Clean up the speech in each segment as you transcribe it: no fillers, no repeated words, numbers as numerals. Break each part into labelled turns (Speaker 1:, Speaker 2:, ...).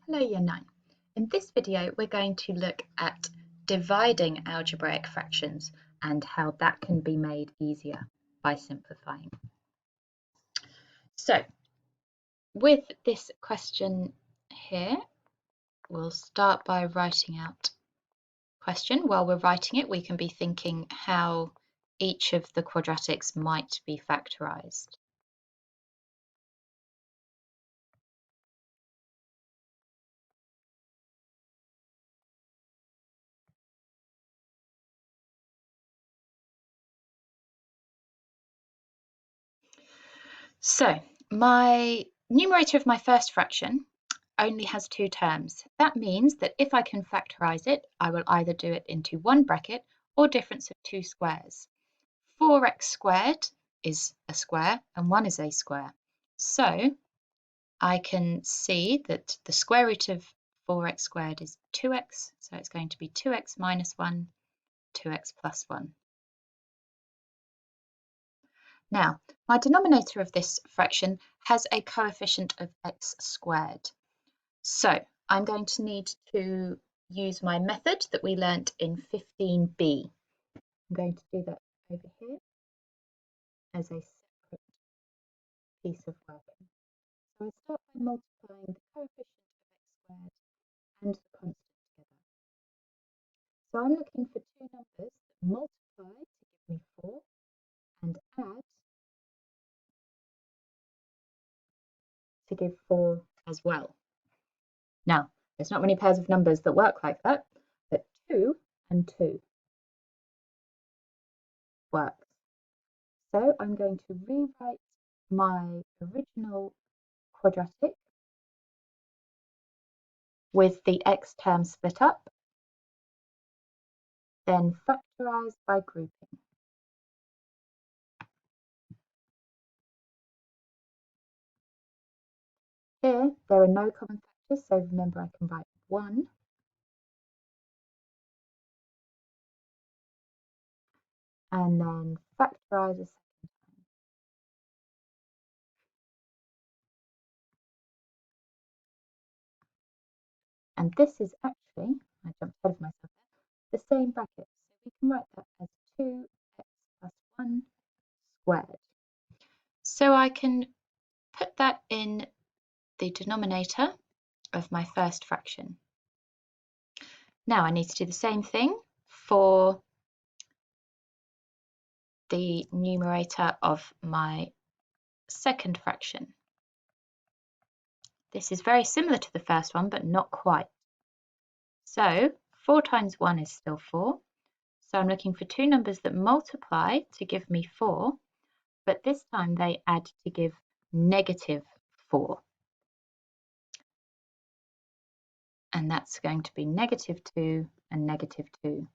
Speaker 1: Hello Year 9. In this video we're going to look at dividing algebraic fractions and how that can be made easier by simplifying. So with this question here, we'll start by writing out question. While we're writing it, we can be thinking how each of the quadratics might be factorised. So my numerator of my first fraction only has two terms. That means that if I can factorise it, I will either do it into one bracket or difference of two squares. 4x squared is a square and 1 is a square. So I can see that the square root of 4x squared is 2x, so it's going to be 2x minus 1, 2x plus 1. Now, my denominator of this fraction has a coefficient of x squared. So I'm going to need to use my method that we learnt in 15b. I'm going to do that over here as a separate piece of work. So I start by multiplying the coefficient of x squared and the constant together. So I'm looking for two numbers that multiply to give me 4 and add to give 4 as well. Now, there's not many pairs of numbers that work like that, but 2 and 2 works. So I'm going to rewrite my original quadratic with the x term split up, then factorise by grouping. Here, there are no common factors, so remember I can write 1 and then factorise a second time. And this is actually, I jumped ahead of myself there, the same bracket. So we can write that as 2x plus 1 squared. So I can put that in the denominator of my first fraction. Now I need to do the same thing for the numerator of my second fraction. This is very similar to the first one, but not quite. So 4 times 1 is still 4. So I'm looking for two numbers that multiply to give me 4, but this time they add to give negative 4. And that's going to be negative 2 and negative 2.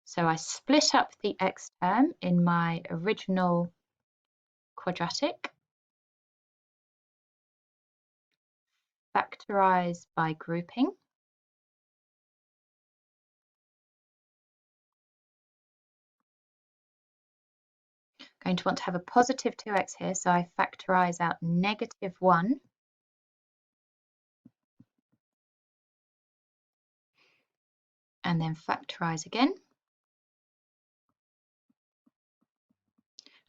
Speaker 1: So I split up the x term in my original quadratic, factorise by grouping. Going to want to have a positive 2x here, so I factorise out negative 1. And then factorise again.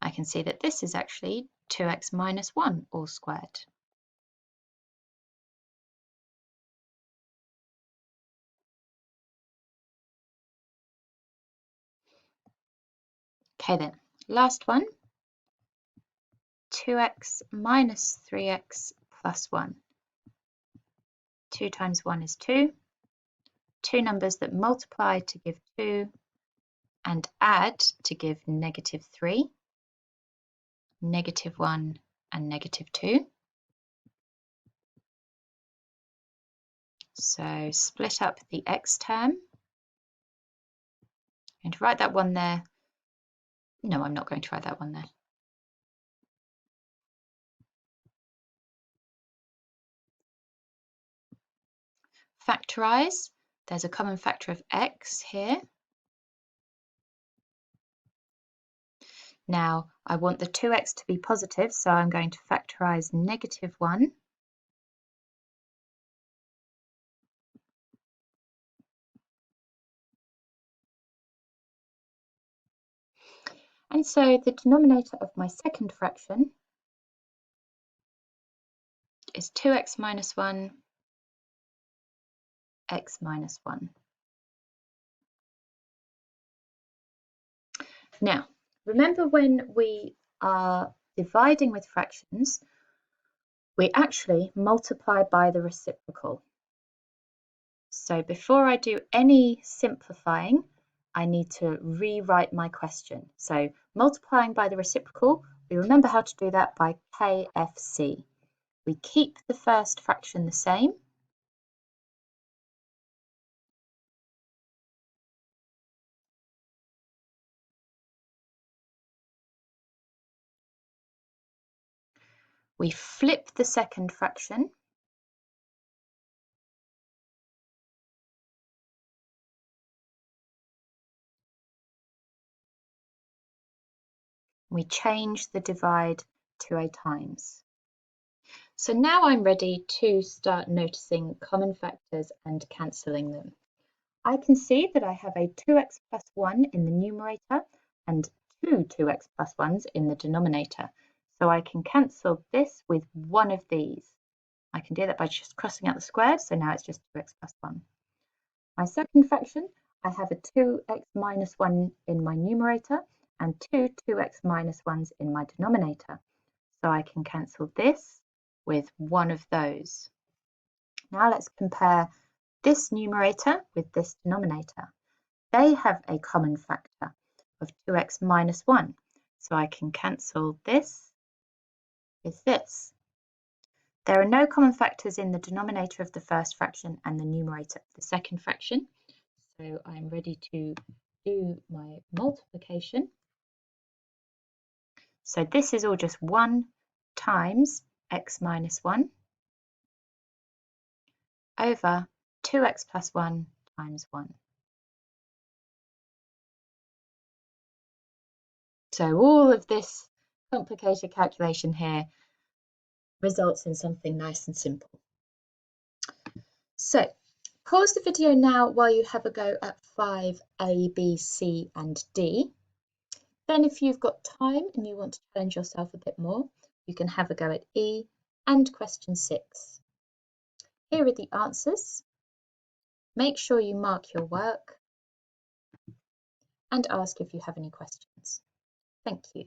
Speaker 1: I can see that this is actually 2x minus 1 all squared. Okay then, last one, 2x minus 3x plus 1. 2 times 1 is 2. Two numbers that multiply to give 2 and add to give negative 3, negative 1 and negative 2. So split up the x term. I'm going to write that one there. No, I'm not going to write that one there. Factorise. There's a common factor of x here. Now I want the 2x to be positive, so I'm going to factorise negative 1 And so the denominator of my second fraction is 2x minus 1, x minus 1. Now, remember when we are dividing with fractions, we actually multiply by the reciprocal. So before I do any simplifying, I need to rewrite my question. So multiplying by the reciprocal, we remember how to do that by KFC. We keep the first fraction the same. We flip the second fraction. We change the divide to a times. So now I'm ready to start noticing common factors and cancelling them. I can see that I have a 2x plus 1 in the numerator and two 2x plus 1s in the denominator. So I can cancel this with one of these. I can do that by just crossing out the squared, so now it's just 2x plus 1. My second fraction, I have a 2x minus 1 in my numerator and two 2x minus 1s in my denominator. So I can cancel this with one of those. Now let's compare this numerator with this denominator. They have a common factor of 2x minus 1, so I can cancel this with this. There are no common factors in the denominator of the first fraction and the numerator of the second fraction, so I'm ready to do my multiplication. So this is all just 1 times x minus 1 over 2x plus 1 times 1. So all of this complicated calculation here results in something nice and simple. So pause the video now while you have a go at 5A, B, C and D. Then if you've got time and you want to challenge yourself a bit more, you can have a go at E and question 6. Here are the answers. Make sure you mark your work and ask if you have any questions. Thank you.